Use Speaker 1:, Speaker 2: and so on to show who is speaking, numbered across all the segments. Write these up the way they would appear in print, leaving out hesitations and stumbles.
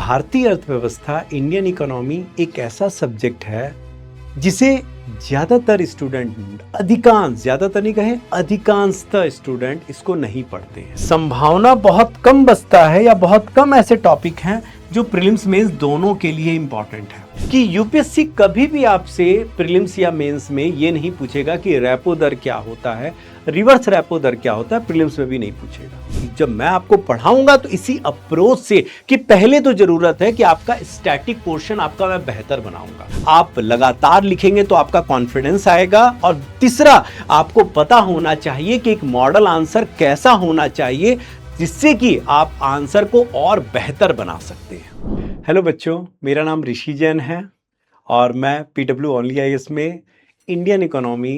Speaker 1: भारतीय अर्थव्यवस्था Indian economy एक ऐसा सब्जेक्ट है जिसे ज्यादातर स्टूडेंट ज्यादातर नहीं कहें अधिकांशतः स्टूडेंट इसको नहीं पढ़ते हैं। संभावना बहुत कम बचता है या बहुत कम ऐसे टॉपिक हैं जो प्रीलिम्स मेंस दोनों के लिए इंपॉर्टेंट है कि यूपीएससी कभी भी आपसे प्रीलिम्स या मेंस में ये नहीं पूछेगा कि रेपो दर क्या होता है, रिवर्स रेपो दर क्या होता है, प्रीलिम्स में भी नहीं पूछेगा। जब मैं आपको पढ़ाऊंगा तो इसी अप्रोच से कि पहले तो जरूरत है कि आपका स्टैटिक पोर्शन आपका मैं बेहतर बनाऊंगा। आप लगातार लिखेंगे तो आपका कॉन्फिडेंस आएगा, और तीसरा आपको पता होना चाहिए कि एक मॉडल आंसर कैसा होना चाहिए जिससे कि आप आंसर को और बेहतर बना सकते हैं। हेलो बच्चों, मेरा नाम ऋषि जैन है और मैं PW ओनली IAS में इंडियन इकोनॉमी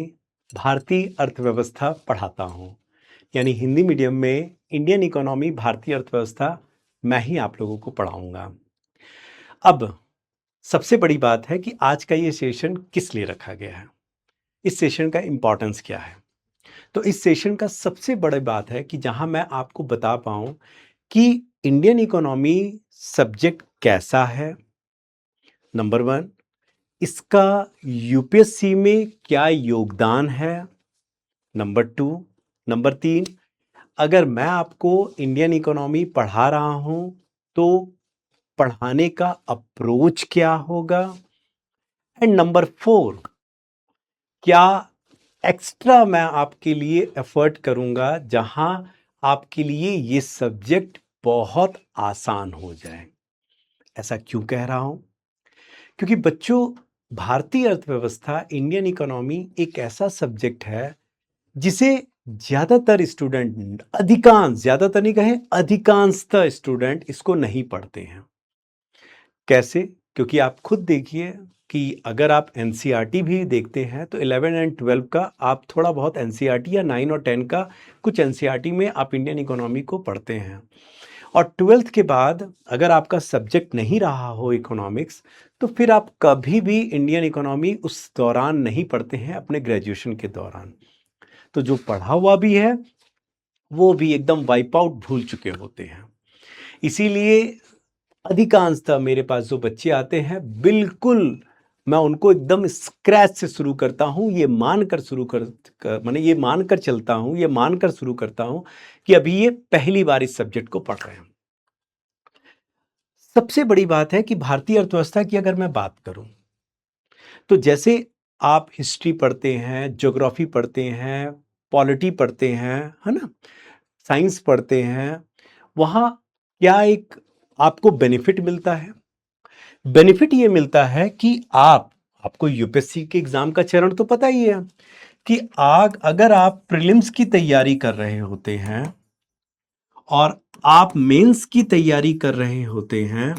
Speaker 1: भारतीय अर्थव्यवस्था पढ़ाता हूं। यानी हिंदी मीडियम में इंडियन इकोनॉमी भारतीय अर्थव्यवस्था मैं ही आप लोगों को पढ़ाऊंगा। अब सबसे बड़ी बात है कि आज का ये सेशन किस लिए रखा गया है, इस सेशन का इंपॉर्टेंस क्या है। तो इस सेशन का सबसे बड़ी बात है कि जहां मैं आपको बता पाऊं कि इंडियन इकोनॉमी सब्जेक्ट कैसा है, नंबर 1, इसका यूपीएससी में क्या योगदान है, नंबर 2, नंबर 3, अगर मैं आपको इंडियन इकोनॉमी पढ़ा रहा हूं तो पढ़ाने का अप्रोच क्या होगा, एंड नंबर 4, क्या एक्स्ट्रा मैं आपके लिए एफर्ट करूंगा जहां आपके लिए ये सब्जेक्ट बहुत आसान हो जाए। ऐसा क्यों कह रहा हूं? क्योंकि बच्चों, भारतीय अर्थव्यवस्था इंडियन इकोनॉमी एक ऐसा सब्जेक्ट है जिसे ज्यादातर स्टूडेंट ज्यादातर नहीं कहें अधिकांशतः स्टूडेंट इसको नहीं पढ़ते हैं। कैसे? क्योंकि आप खुद देखिए कि अगर आप एनसीईआरटी भी देखते हैं तो 11 एंड 12 का आप थोड़ा बहुत एनसीईआरटी या 9 और 10 का कुछ एनसीईआरटी में आप इंडियन इकोनॉमी को पढ़ते हैं, और 12th के बाद अगर आपका सब्जेक्ट नहीं रहा हो इकोनॉमिक्स तो फिर आप कभी भी इंडियन इकोनॉमी उस दौरान नहीं पढ़ते हैं अपने ग्रेजुएशन के दौरान। तो जो पढ़ा हुआ भी है वो भी एकदम वाइप आउट भूल चुके होते हैं। इसीलिए अधिकांशतः मेरे पास जो बच्चे आते हैं, बिल्कुल मैं उनको एकदम स्क्रैच से शुरू करता हूं, ये मानकर शुरू करता हूं कि अभी ये पहली बार इस सब्जेक्ट को पढ़ रहे हैं। सबसे बड़ी बात है कि भारतीय अर्थव्यवस्था की अगर मैं बात करूं तो जैसे आप हिस्ट्री पढ़ते हैं, ज्योग्राफी पढ़ते हैं, पॉलिटी पढ़ते हैं, है ना, साइंस पढ़ते हैं, वहां क्या एक आपको बेनिफिट मिलता है। बेनिफिट ये मिलता है कि आपको यूपीएससी के एग्जाम का चरण तो पता ही है कि अगर आप प्रीलिम्स की तैयारी कर रहे होते हैं और आप मेंस की तैयारी कर रहे होते हैं,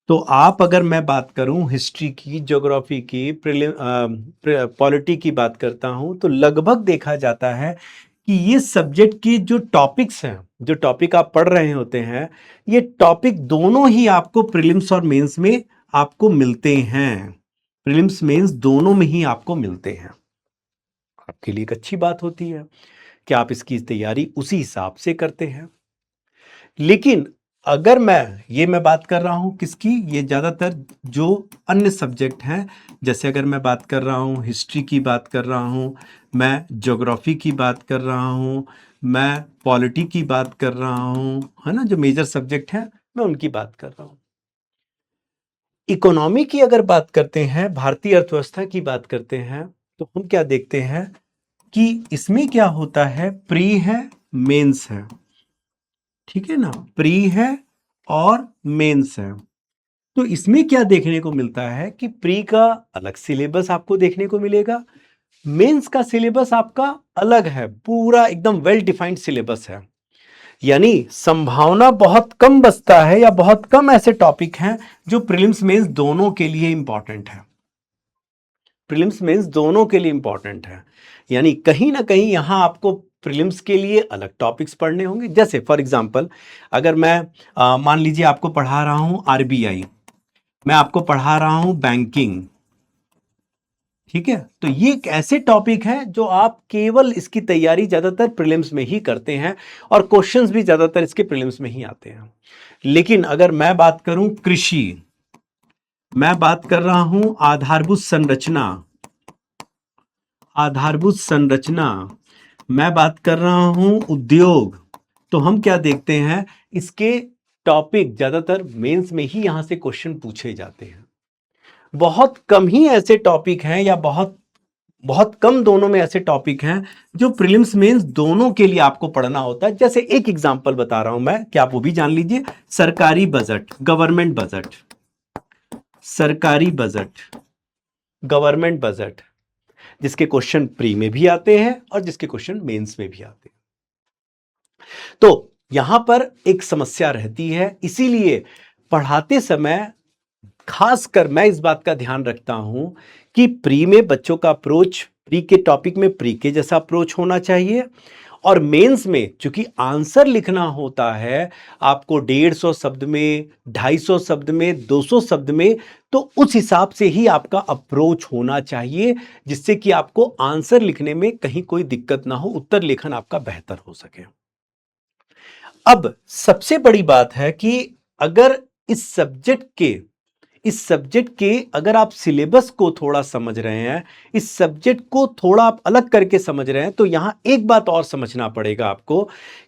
Speaker 1: तो आप, अगर मैं बात करूं हिस्ट्री की, ज्योग्राफी की, पॉलिटी की बात करता हूं, तो लगभग देखा जाता है कि ये सब्जेक्ट की जो टॉपिक्स हैं, जो टॉपिक आप पढ़ रहे होते हैं, ये टॉपिक दोनों ही आपको प्रीलिम्स और मेंस में आपको मिलते हैं। प्रीलिम्स मेंस दोनों में ही आपको मिलते हैं। आपके लिए एक अच्छी बात होती है कि आप इसकी तैयारी उसी हिसाब से करते हैं। लेकिन अगर मैं बात कर रहा हूं किसकी, ये ज्यादातर जो अन्य सब्जेक्ट हैं, जैसे अगर मैं बात कर रहा हूं हिस्ट्री की, बात कर रहा हूं मैं ज्योग्राफी की, बात कर रहा हूं मैं पॉलिटी की, बात कर रहा हूं, है ना, जो मेजर सब्जेक्ट हैं मैं उनकी बात कर रहा हूं। इकोनॉमी की अगर बात करते हैं, भारतीय अर्थव्यवस्था की बात करते हैं, तो हम क्या देखते हैं कि इसमें क्या होता है, प्री है, मेंस है, ठीक है ना, प्री है और मेंस है। तो इसमें क्या देखने को मिलता है कि प्री का अलग सिलेबस आपको देखने को मिलेगा, मेंस का सिलेबस आपका अलग है, पूरा एकदम वेल डिफाइंड सिलेबस है। यानी संभावना बहुत कम बचता है या बहुत कम ऐसे टॉपिक हैं जो प्रीलिम्स मेंस दोनों के लिए इंपॉर्टेंट है। प्रीलिम्स मेंस दोनों के लिए इंपॉर्टेंट है, यानी कहीं ना कहीं यहां आपको प्रीलिम्स के लिए अलग टॉपिक्स पढ़ने होंगे। जैसे फॉर एग्जांपल, अगर मैं मान लीजिए आपको पढ़ा रहा हूं आरबीआई, मैं आपको पढ़ा रहा हूं बैंकिंग, ठीक है, तो ये एक ऐसे टॉपिक हैं जो आप केवल इसकी तैयारी ज्यादातर प्रीलिम्स में ही करते हैं और क्वेश्चंस भी ज्यादातर इसके प्रीलिम्स में ही आते हैं। लेकिन अगर मैं बात करूं कृषि, मैं बात कर रहा हूं आधारभूत संरचना, आधारभूत संरचना, मैं बात कर रहा हूं उद्योग, तो हम क्या देखते हैं, इसके टॉपिक ज्यादातर मेंस में ही यहां से क्वेश्चन पूछे जाते हैं। बहुत कम ही ऐसे टॉपिक हैं या बहुत बहुत कम दोनों में ऐसे टॉपिक हैं जो प्रीलिम्स मेंस दोनों के लिए आपको पढ़ना होता है। जैसे एक एग्जांपल बता रहा हूं मैं, क्या आप वो भी जान लीजिए, सरकारी बजट, गवर्नमेंट बजट, सरकारी बजट, गवर्नमेंट बजट, जिसके क्वेश्चन प्री में भी आते हैं और जिसके क्वेश्चन मेंस में भी आते हैं। तो यहां पर एक समस्या रहती है, इसीलिए पढ़ाते समय खासकर मैं इस बात का ध्यान रखता हूं कि प्री में बच्चों का अप्रोच, प्री के टॉपिक में प्री के जैसा अप्रोच होना चाहिए, और मेंस में चूंकि आंसर लिखना होता है आपको 150 शब्द में, 250 शब्द में, 200 शब्द में, तो उस हिसाब से ही आपका अप्रोच होना चाहिए जिससे कि आपको आंसर लिखने में कहीं कोई दिक्कत ना हो, उत्तर लेखन आपका बेहतर हो सके। अब सबसे बड़ी बात है कि अगर इस सब्जेक्ट के अगर आप सिलेबस को थोड़ा समझ रहे हैं, इस सब्जेक्ट को थोड़ा आप अलग करके समझ रहे हैं, तो यहां एक बात और समझना पड़ेगा आपको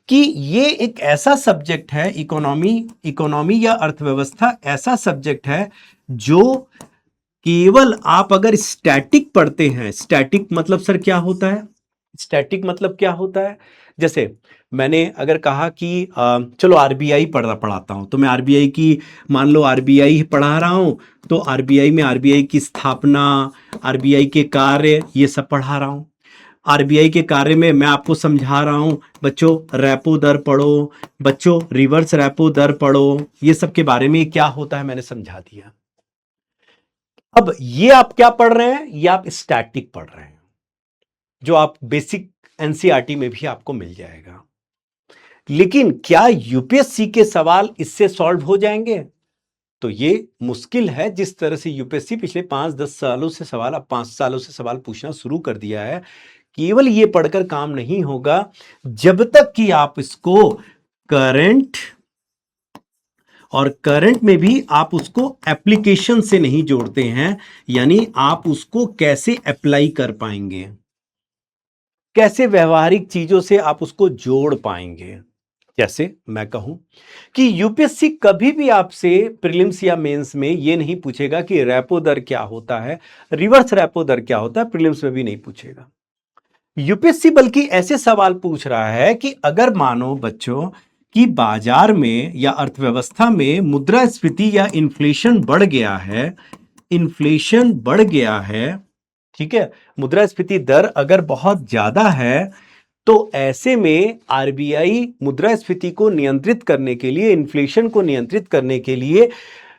Speaker 1: कि ये एक ऐसा सब्जेक्ट है, इकोनॉमी या अर्थव्यवस्था ऐसा सब्जेक्ट है जो केवल आप अगर स्टैटिक पढ़ते हैं, स्टैटिक मतलब सर क्या होता है, स्टैटिक मतलब क्या होता है, जैसे मैंने अगर कहा कि चलो आरबीआई पढ़ाता हूं, तो मैं आरबीआई की, मान लो आरबीआई पढ़ा रहा हूं, तो आरबीआई में आरबीआई की स्थापना, आरबीआई के कार्य, ये सब पढ़ा रहा हूं। आरबीआई के कार्य में मैं आपको समझा रहा हूं, बच्चों रेपो दर पढ़ो, बच्चों रिवर्स रेपो दर पढ़ो, ये सब के बारे में क्या होता है मैंने समझा दिया। अब ये आप क्या पढ़ रहे हैं, ये आप स्टैटिक पढ़ रहे हैं, जो आप बेसिक एनसीईआरटी में भी आपको मिल जाएगा। लेकिन क्या यूपीएससी के सवाल इससे सॉल्व हो जाएंगे, तो ये मुश्किल है। जिस तरह से यूपीएससी पिछले 5-10 सालों से सवाल, अब 5 सालों से सवाल पूछना शुरू कर दिया है, केवल ये पढ़कर काम नहीं होगा जब तक कि आप इसको करंट, और करंट में भी आप उसको एप्लीकेशन से नहीं जोड़ते हैं, यानी आप उसको कैसे अप्लाई कर पाएंगे, कैसे व्यवहारिक चीजों से आप उसको जोड़ पाएंगे। जैसे मैं कहूं कि यूपीएससी कभी भी आपसे प्रीलिम्स या मेंस में यह नहीं पूछेगा कि रेपो दर क्या होता है, रिवर्स रेपो दर क्या होता है, प्रीलिम्स में भी नहीं पूछेगा। यूपीएससी बल्कि ऐसे सवाल पूछ रहा है कि अगर मानो बच्चों कि बाजार में या अर्थव्यवस्था में मुद्रास्फीति या इन्फ्लेशन बढ़ गया है, इन्फ्लेशन बढ़ गया है, ठीक है, मुद्रास्फीति दर अगर बहुत ज्यादा है, तो ऐसे में आरबीआई मुद्रास्फीति को नियंत्रित करने के लिए, इन्फ्लेशन को नियंत्रित करने के लिए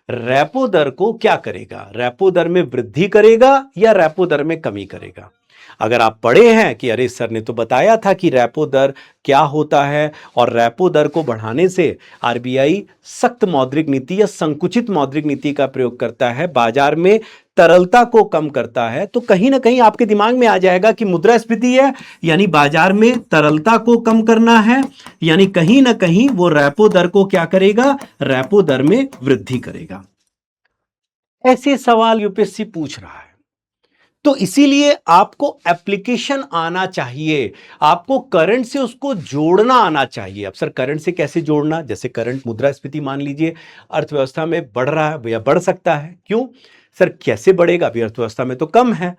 Speaker 1: रेपो दर को क्या करेगा, रेपो दर में वृद्धि करेगा या रेपो दर में कमी करेगा। अगर आप पढ़े हैं कि अरे सर ने तो बताया था कि रेपो दर क्या होता है, और रेपो दर को बढ़ाने से आरबीआई सख्त मौद्रिक नीति या संकुचित मौद्रिक नीति का प्रयोग करता है, बाजार में तरलता को कम करता है, तो कहीं ना कहीं आपके दिमाग में आ जाएगा कि मुद्रास्फीति है यानी बाजार में तरलता को कम करना है, यानी कहीं ना कहीं वो रेपो दर को क्या करेगा, रेपो दर में वृद्धि करेगा। ऐसे सवाल यूपीएससी पूछ रहा है, तो इसीलिए आपको एप्लीकेशन आना चाहिए, आपको करंट से उसको जोड़ना आना चाहिए। अब सर करंट से कैसे जोड़ना, जैसे करंट मुद्रास्फीति मान लीजिए अर्थव्यवस्था में बढ़ रहा है या बढ़ सकता है, क्यों सर कैसे बढ़ेगा, अभी अर्थव्यवस्था में तो कम है,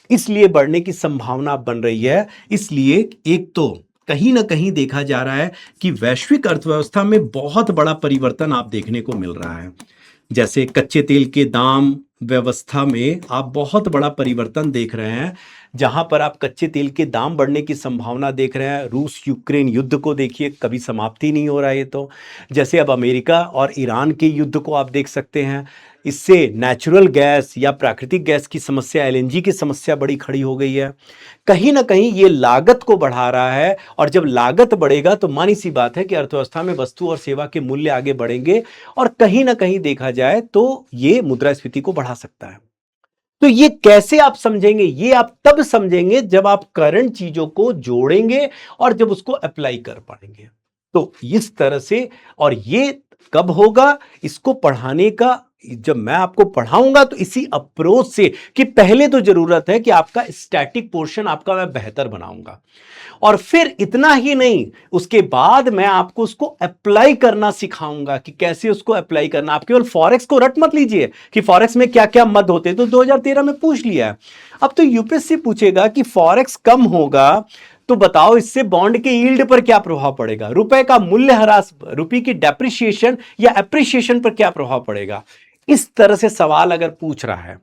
Speaker 1: इसलिए बढ़ने की संभावना बन रही है। इसलिए एक तो कहीं ना कहीं देखा जा रहा है कि वैश्विक अर्थव्यवस्था में बहुत बड़ा परिवर्तन आप देखने को मिल रहा है। जैसे कच्चे तेल के दाम व्यवस्था में आप बहुत बड़ा परिवर्तन देख रहे हैं, जहां पर आप कच्चे तेल के दाम बढ़ने की संभावना देख रहे हैं। रूस यूक्रेन युद्ध को देखिए, कभी समाप्ति नहीं हो रहा है। तो जैसे अब अमेरिका और ईरान के युद्ध को आप देख सकते हैं, इससे नेचुरल गैस या प्राकृतिक गैस की समस्या, एलएनजी की समस्या बड़ी खड़ी हो गई है। कहीं ना कहीं ये लागत को बढ़ा रहा है, और जब लागत बढ़ेगा तो मानी सी बात है कि अर्थव्यवस्था में वस्तु और सेवा के मूल्य आगे बढ़ेंगे, और कहीं ना कहीं देखा जाए तो ये मुद्रास्फीति को बढ़ा सकता है। तो ये कैसे आप समझेंगे? ये आप तब समझेंगे जब आप करंट चीजों को जोड़ेंगे और जब उसको अप्लाई कर पाएंगे। तो इस तरह से, और ये कब होगा? इसको पढ़ाने का, जब मैं आपको पढ़ाऊंगा तो इसी अप्रोच से, कि पहले तो जरूरत है कि आपका स्टैटिक पोर्शन आपका मैं बेहतर बनाऊंगा, और फिर इतना ही नहीं, उसके बाद मैं आपको उसको अप्लाई करना सिखाऊंगा कि कैसे उसको अप्लाई करना। आप केवल फॉरेक्स को रट मत लीजिए कि फॉरेक्स में क्या क्या मद होते हैं, तो 2013 में पूछ लिया है। अब तो यूपीएससी पूछेगा कि फॉरेक्स कम होगा तो बताओ इससे बॉन्ड के यील्ड पर क्या प्रभाव पड़ेगा, रुपए का मूल्य ह्रास, रुपए की डेप्रिसिएशन या एप्रिसिएशन पर क्या प्रभाव पड़ेगा। इस तरह से सवाल अगर पूछ रहा है,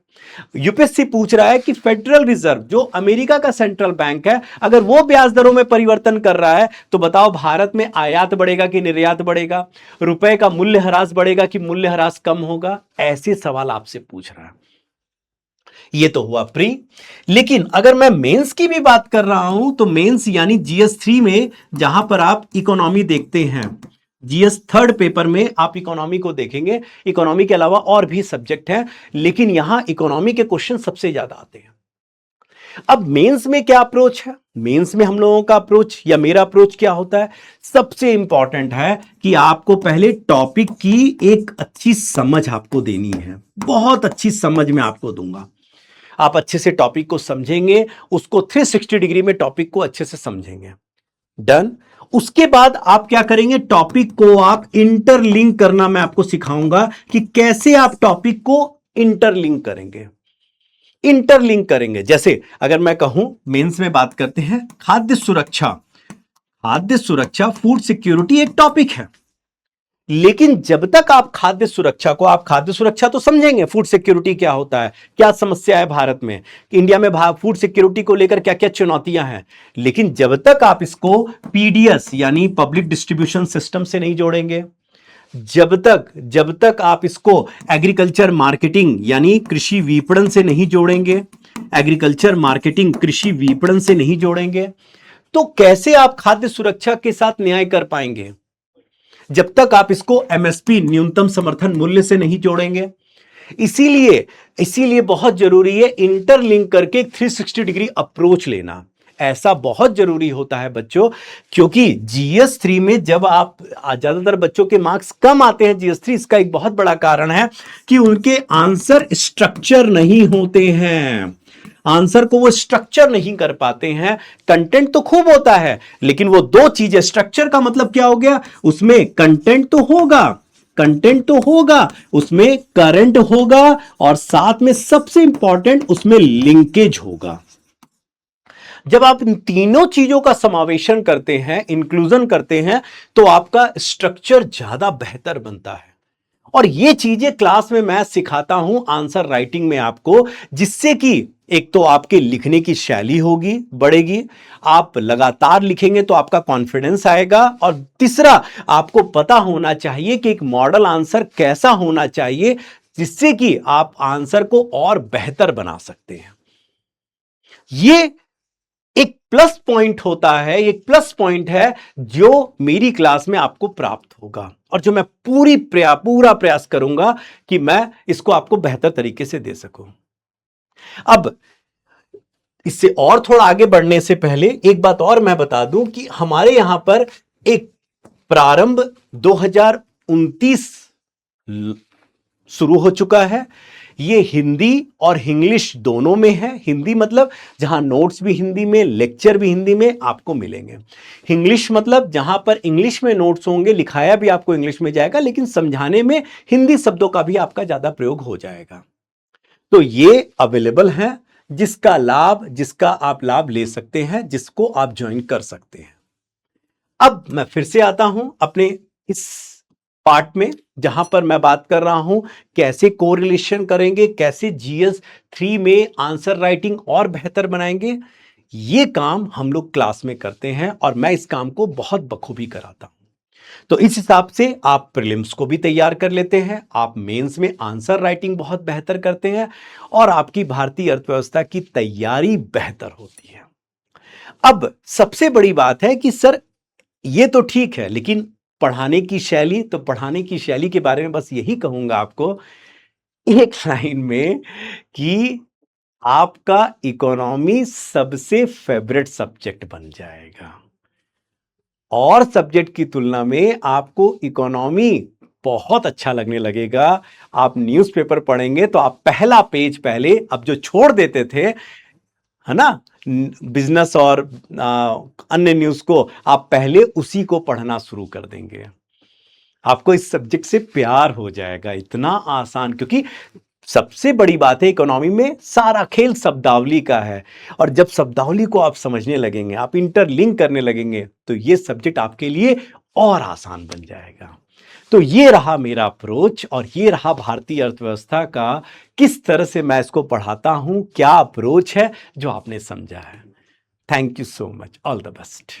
Speaker 1: यूपीएससी पूछ रहा है कि फेडरल रिजर्व जो अमेरिका का सेंट्रल बैंक है, अगर वो ब्याज दरों में परिवर्तन कर रहा है तो बताओ भारत में आयात बढ़ेगा कि निर्यात बढ़ेगा, रुपए का मूल्य ह्रास बढ़ेगा कि मूल्य ह्रास कम होगा। ऐसे सवाल आपसे पूछ रहा है। ये तो हुआ प्री। लेकिन अगर मैं मेंस की भी बात कर रहा हूं तो मेंस यानी जीएस 3 में जहां पर आप इकोनॉमी देखते हैं, जीएस थर्ड पेपर में आप इकोनॉमी को देखेंगे। इकोनॉमी के अलावा और भी सब्जेक्ट हैं, लेकिन यहां इकोनॉमी के क्वेश्चन सबसे ज्यादा आते हैं। अब मेंस में क्या अप्रोच है? मेंस में हम लोगों का अप्रोच या मेरा अप्रोच क्या होता है? सबसे इंपॉर्टेंट है कि आपको पहले टॉपिक की एक अच्छी समझ आपको देनी है। बहुत अच्छी समझ मैं आपको दूंगा। आप अच्छे से टॉपिक को समझेंगे, उसको 360 डिग्री में टॉपिक को अच्छे से समझेंगे। डन। उसके बाद आप क्या करेंगे? टॉपिक को आप इंटरलिंक करना मैं आपको सिखाऊंगा कि कैसे आप टॉपिक को इंटरलिंक करेंगे। इंटरलिंक करेंगे, जैसे अगर मैं कहूं, मेंस में बात करते हैं खाद्य सुरक्षा। खाद्य सुरक्षा, फूड सिक्योरिटी एक टॉपिक है, लेकिन जब तक आप खाद्य सुरक्षा को, आप खाद्य सुरक्षा तो समझेंगे, फूड सिक्योरिटी क्या होता है, क्या समस्या है भारत में, इंडिया में फूड सिक्योरिटी को लेकर क्या क्या चुनौतियां हैं, लेकिन जब तक आप इसको पीडीएस यानी पब्लिक डिस्ट्रीब्यूशन सिस्टम से नहीं जोड़ेंगे, जब तक आप इसको एग्रीकल्चर मार्केटिंग यानी कृषि विपणन से नहीं जोड़ेंगे, एग्रीकल्चर मार्केटिंग कृषि विपणन से नहीं जोड़ेंगे, तो कैसे आप खाद्य सुरक्षा के साथ न्याय कर पाएंगे? जब तक आप इसको एमएसपी न्यूनतम समर्थन मूल्य से नहीं जोड़ेंगे। इसीलिए इसीलिए बहुत जरूरी है इंटरलिंक करके 360 डिग्री अप्रोच लेना। ऐसा बहुत जरूरी होता है बच्चों, क्योंकि जीएस 3 में जब आप, ज्यादातर बच्चों के मार्क्स कम आते हैं जीएस 3, इसका एक बहुत बड़ा कारण है कि उनके आंसर स्ट्रक्चर नहीं होते हैं। आंसर को वो स्ट्रक्चर नहीं कर पाते हैं। कंटेंट तो खूब होता है, लेकिन वो दो चीजें, स्ट्रक्चर का मतलब क्या हो गया? उसमें कंटेंट तो होगा, कंटेंट तो होगा, उसमें करंट होगा, और साथ में सबसे इंपॉर्टेंट उसमें लिंकेज होगा। जब आप इन तीनों चीजों का समावेशन करते हैं, इंक्लूजन करते हैं, तो आपका स्ट्रक्चर ज्यादा बेहतर बनता है। और ये चीजें क्लास में मैं सिखाता हूं आंसर राइटिंग में आपको, जिससे कि एक तो आपके लिखने की शैली होगी, बढ़ेगी, आप लगातार लिखेंगे तो आपका कॉन्फिडेंस आएगा, और तीसरा, आपको पता होना चाहिए कि एक मॉडल आंसर कैसा होना चाहिए, जिससे कि आप आंसर को और बेहतर बना सकते हैं। ये एक प्लस पॉइंट होता है, एक प्लस पॉइंट है जो मेरी क्लास में आपको प्राप्त होगा, और जो मैं पूरा प्रयास करूंगा कि मैं इसको आपको बेहतर तरीके से दे सकूं। अब इससे और थोड़ा आगे बढ़ने से पहले एक बात और मैं बता दूं कि हमारे यहां पर एक प्रारंभ 2029 शुरू हो चुका है। ये हिंदी और इंग्लिश दोनों में है। हिंदी मतलब जहां नोट्स भी हिंदी में, लेक्चर भी हिंदी में आपको मिलेंगे। इंग्लिश मतलब जहां पर इंग्लिश में नोट्स होंगे, लिखाया भी आपको इंग्लिश में जाएगा, लेकिन समझाने में हिंदी शब्दों का भी आपका ज्यादा प्रयोग हो जाएगा। तो ये अवेलेबल है, जिसका आप लाभ ले सकते हैं, जिसको आप ज्वाइन कर सकते हैं। अब मैं फिर से आता हूं अपने इस पार्ट में, जहां पर मैं बात कर रहा हूं कैसे कोरिलेशन करेंगे, कैसे जीएस 3 में आंसर राइटिंग और बेहतर बनाएंगे। ये काम हम लोग क्लास में करते हैं, और मैं इस काम को बहुत बखूबी कराता हूं। तो इस हिसाब से आप प्रीलिम्स को भी तैयार कर लेते हैं, आप मेंस में आंसर राइटिंग बहुत बेहतर करते हैं, और आपकी भारतीय अर्थव्यवस्था की तैयारी बेहतर होती है। अब सबसे बड़ी बात है कि सर ये तो ठीक है, लेकिन पढ़ाने की शैली, तो पढ़ाने की शैली के बारे में बस यही कहूंगा आपको एक लाइन में कि आपका इकोनॉमी सबसे फेवरेट सब्जेक्ट बन जाएगा। और सब्जेक्ट की तुलना में आपको इकोनॉमी बहुत अच्छा लगने लगेगा। आप न्यूज़पेपर पढ़ेंगे तो आप पहला पेज पहले, अब जो छोड़ देते थे, है ना, बिजनेस और अन्य न्यूज़ को, आप पहले उसी को पढ़ना शुरू कर देंगे। आपको इस सब्जेक्ट से प्यार हो जाएगा। इतना आसान, क्योंकि सबसे बड़ी बात है इकोनॉमी में सारा खेल शब्दावली का है। और जब शब्दावली को आप समझने लगेंगे, आप इंटरलिंक करने लगेंगे, तो ये सब्जेक्ट आपके लिए और आसान बन जाएगा। तो ये रहा मेरा अप्रोच, और ये रहा भारतीय अर्थव्यवस्था का, किस तरह से मैं इसको पढ़ाता हूं, क्या अप्रोच है जो आपने समझा है। Thank you so much, all the best.